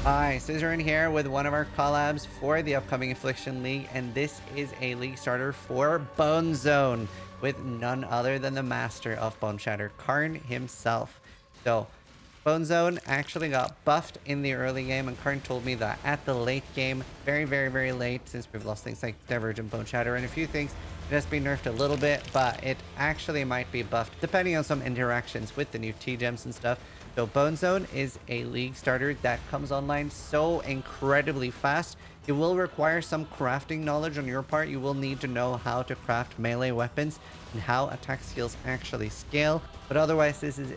Hi, Zizaran here with one of our collabs for the upcoming Affliction League, and this is a league starter for Bone Zone with none other than the master of Boneshatter, Karn himself. So, Bone Zone actually got buffed in the early game, and Karn told me that at the late game, very late, since we've lost things like Divergent Boneshatter and a few things, it has been nerfed a little bit, but it actually might be buffed depending on some interactions with the new T-Gems and stuff. So Bone Zone is a league starter that comes online so incredibly fast. It will require some crafting knowledge on your part. You will need to know how to craft melee weapons and how attack skills actually scale. But otherwise, this is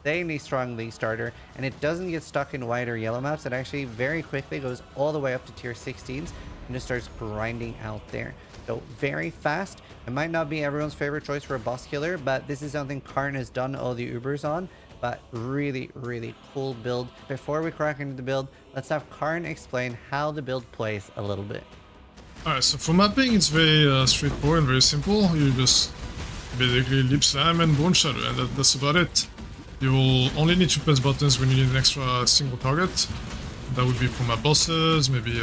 insanely strong league starter, and it doesn't get stuck in white or yellow maps. It actually very quickly goes all the way up to tier 16s and just starts grinding out there. So very fast. It might not be everyone's favorite choice for a boss killer, but this is something Karn has done all the Ubers on. But really cool build. Before we crack into the build, let's have Karn explain how the build plays a little bit. Alright, so for mapping, it's very straightforward and very simple. You just basically lip slam and Boneshatter, and that's about it. You will only need to press buttons when you need an extra single target. That would be for my bosses, maybe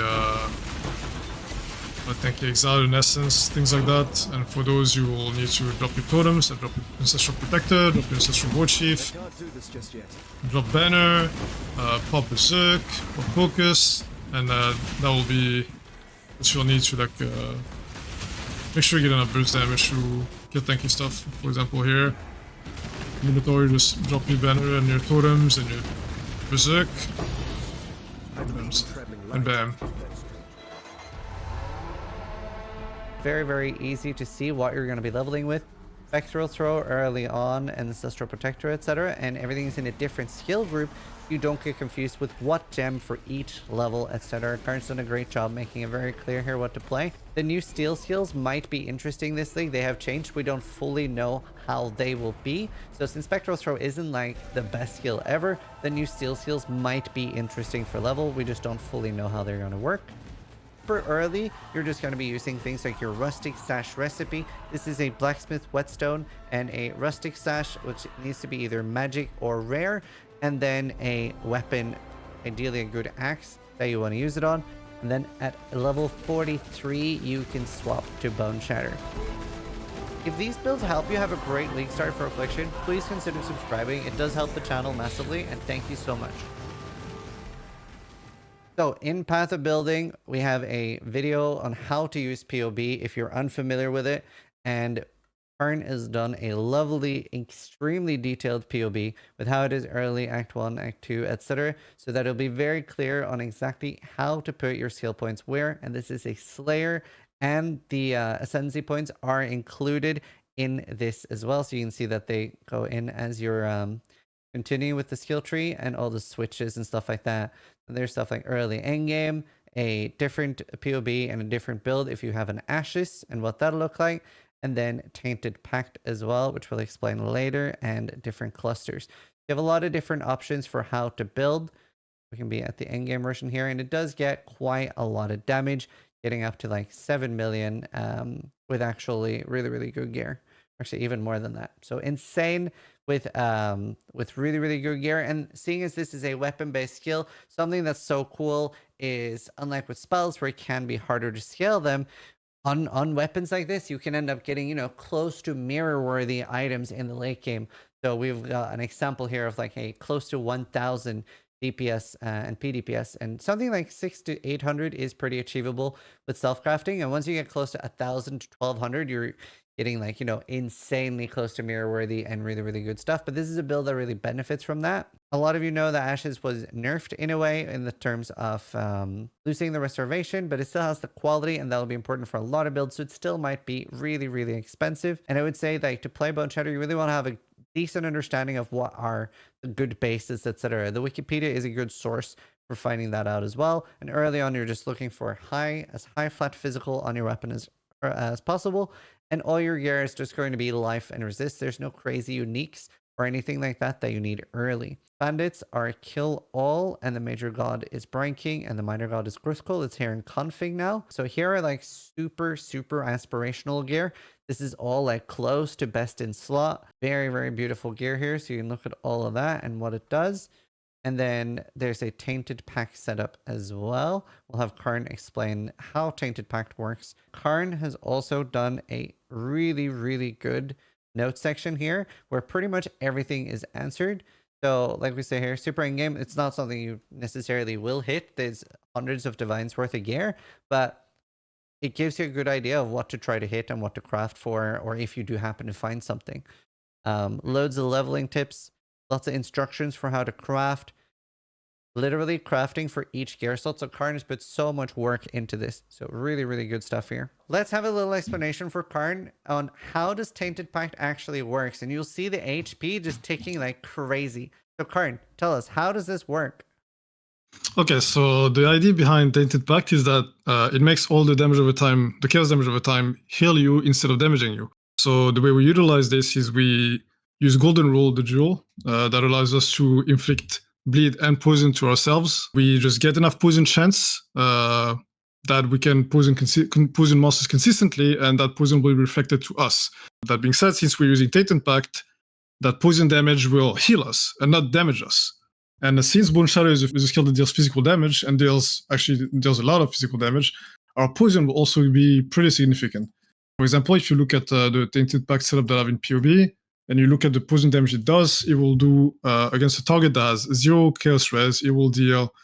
I think Exile and Essence, things like that. And for those, you will need to drop your totems, drop your Ancestral Protector, drop your Ancestral Warchief, drop Banner, pop Berserk, pop Focus, and that will be what you'll need to like make sure you get enough burst damage to kill tanky stuff. For example, here, Minotaur, you just drop your Banner and your totems and your Berserk, and bam. Very easy to see what you're going to be leveling with. Spectral Throw early on, and Ancestral Protector, etc. And everything's in a different skill group. You don't get confused with what gem for each level, etc. Karn's done a great job making it very clear here what to play. The new steel skills might be interesting this league. They have changed. We don't fully know how they will be. So since Spectral Throw isn't like the best skill ever, the new steel skills might be interesting for level. We just don't fully know how they're going to work. Early, you're just going to be using things like your rustic sash recipe. This is a blacksmith whetstone and a rustic sash, which needs to be either magic or rare, and then a weapon, ideally a good axe that you want to use it on. And then at level 43 you can swap to Boneshatter. If these builds help you have a great league start for Affliction, please consider subscribing. It does help the channel massively, and thank you so much. So in Path of Building, we have a video on how to use PoB if you're unfamiliar with it. And Karn has done a lovely, extremely detailed PoB with how it is early, Act 1, Act 2, etc. So that it'll be very clear on exactly how to put your skill points where. And this is a Slayer, and the Ascendancy points are included in this as well. So you can see that they go in as you're continuing with the skill tree and all the switches and stuff like that. There's stuff like early endgame, a different PoB and a different build if you have an Ashes and what that'll look like, and then Tainted Pact as well, which we'll explain later, and different clusters. You have a lot of different options for how to build. We can be at the endgame version here, and it does get quite a lot of damage, getting up to like 7 million with actually really good gear. Actually, even more than that. So insane with really good gear. And seeing as this is a weapon-based skill, something that's so cool is, unlike with spells where it can be harder to scale them, on weapons like this, you can end up getting, you know, close to mirror-worthy items in the late game. So we've got an example here of like a close to 1,000 DPS and PDPS, and something like 600 to 800 is pretty achievable with self-crafting. And once you get close to 1,000 to 1,200, you're getting like, you know, insanely close to mirror worthy and really good stuff. But this is a build that really benefits from that. A lot of you know that Ashes was nerfed in a way in the terms of losing the restoration, but it still has the quality, and that'll be important for a lot of builds. So it still might be really expensive. And I would say that to play Boneshatter, you really want to have a decent understanding of what are the good bases, etc. The Wikipedia is a good source for finding that out as well. And early on, you're just looking for as high flat physical on your weapon as possible. And all your gear is just going to be life and resist. There's no crazy uniques or anything like that that you need early. Bandits are kill all, and the major god is Brine King, and the minor god is Grithcole. It's here in config now. So here are like super aspirational gear. This is all like close to best in slot. Very beautiful gear here. So you can look at all of that and what it does. And then there's a Tainted Pact setup as well. We'll have Karn explain how Tainted Pact works. Karn has also done a really, really good note section here where pretty much everything is answered. So like we say here, super endgame, it's not something you necessarily will hit. There's hundreds of divines worth of gear, but it gives you a good idea of what to try to hit and what to craft for, or if you do happen to find something. Loads of leveling tips, lots of instructions for how to craft, literally crafting for each gear slot. So Karn has put so much work into this. So really, really good stuff here. Let's have a little explanation for Karn on how does Tainted Pact actually works. And you'll see the HP just ticking like crazy. So Karn, tell us, how does this work? Okay, so the idea behind Tainted Pact is that it makes all the damage over time, the chaos damage over time, heal you instead of damaging you. So the way we utilize this is we use Golden Rule, the jewel, that allows us to inflict bleed and poison to ourselves. We just get enough poison chance that we can poison monsters consistently, and that poison will be reflected to us. That being said, since we're using Tainted Pact, that poison damage will heal us and not damage us. And since Boneshatter is a skill that deals physical damage and deals a lot of physical damage, our poison will also be pretty significant. For example, if you look at the Tainted Pact setup that I have in PoB, and you look at the poison damage it does, it will do against a target that has 0 chaos res, it will deal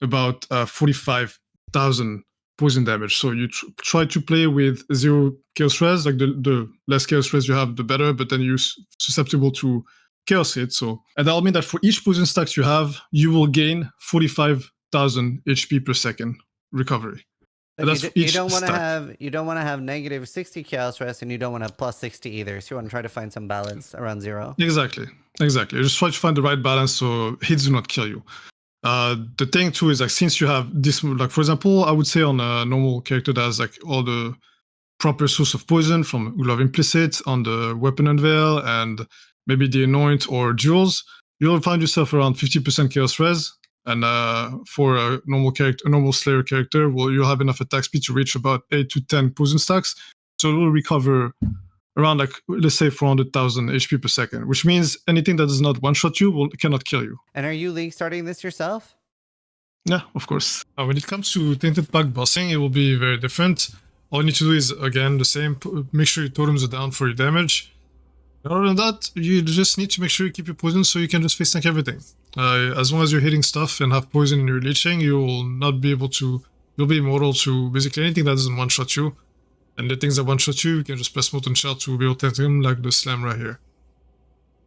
about 45,000 poison damage. So you try to play with 0 chaos res, like the less chaos res you have, the better, but then you're susceptible to chaos hit. So, and that'll mean that for each poison stacks you have, you will gain 45,000 HP per second recovery. And that's you don't want to have negative 60 chaos rest, and you don't want to have plus 60 either. So you want to try to find some balance around 0. Exactly. You just try to find the right balance so hits do not kill you. The thing too is like, since you have this, like for example, I would say on a normal character that has like all the proper source of poison from Glove Implicit on the Weapon Unveil and maybe the Anoint or Jewels, you'll find yourself around 50% chaos res. And for a normal Slayer character, well, you'll have enough attack speed to reach about 8 to 10 poison stacks. So it will recover around, like, let's say 400,000 HP per second, which means anything that does not one-shot you cannot kill you. And are you league starting this yourself? Yeah, of course. When it comes to Tainted Pact bossing, it will be very different. All you need to do is, again, the same. Make sure your totems are down for your damage. Other than that, you just need to make sure you keep your poison so you can just face tank everything. As long as you're hitting stuff and have poison in your leeching, you'll be immortal to basically anything that doesn't one-shot you. And the things that one-shot you, you can just press Molten Shell to be able to tank them, like the slam right here.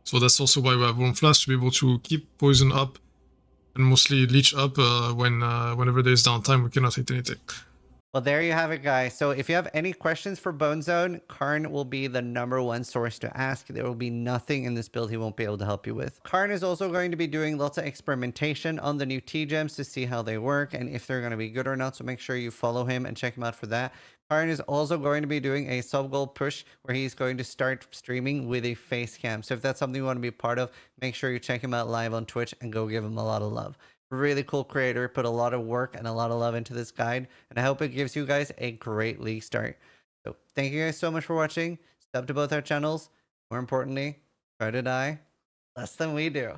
So that's also why we have Warm Flash, to be able to keep poison up and mostly leech up whenever there's downtime, we cannot hit anything. Well, there you have it, guys. So if you have any questions for Bonezone, Karn will be the #1 source to ask. There will be nothing in this build he won't be able to help you with. Karn is also going to be doing lots of experimentation on the new T-gems to see how they work and if they're going to be good or not. So make sure you follow him and check him out for that. Karn is also going to be doing a sub-goal push where he's going to start streaming with a face cam. So if that's something you want to be part of, make sure you check him out live on Twitch and go give him a lot of love. Really cool creator, put a lot of work and a lot of love into this guide, and I hope it gives you guys a great league start. So thank you guys so much for watching. Sub to both our channels. More importantly, try to die less than we do.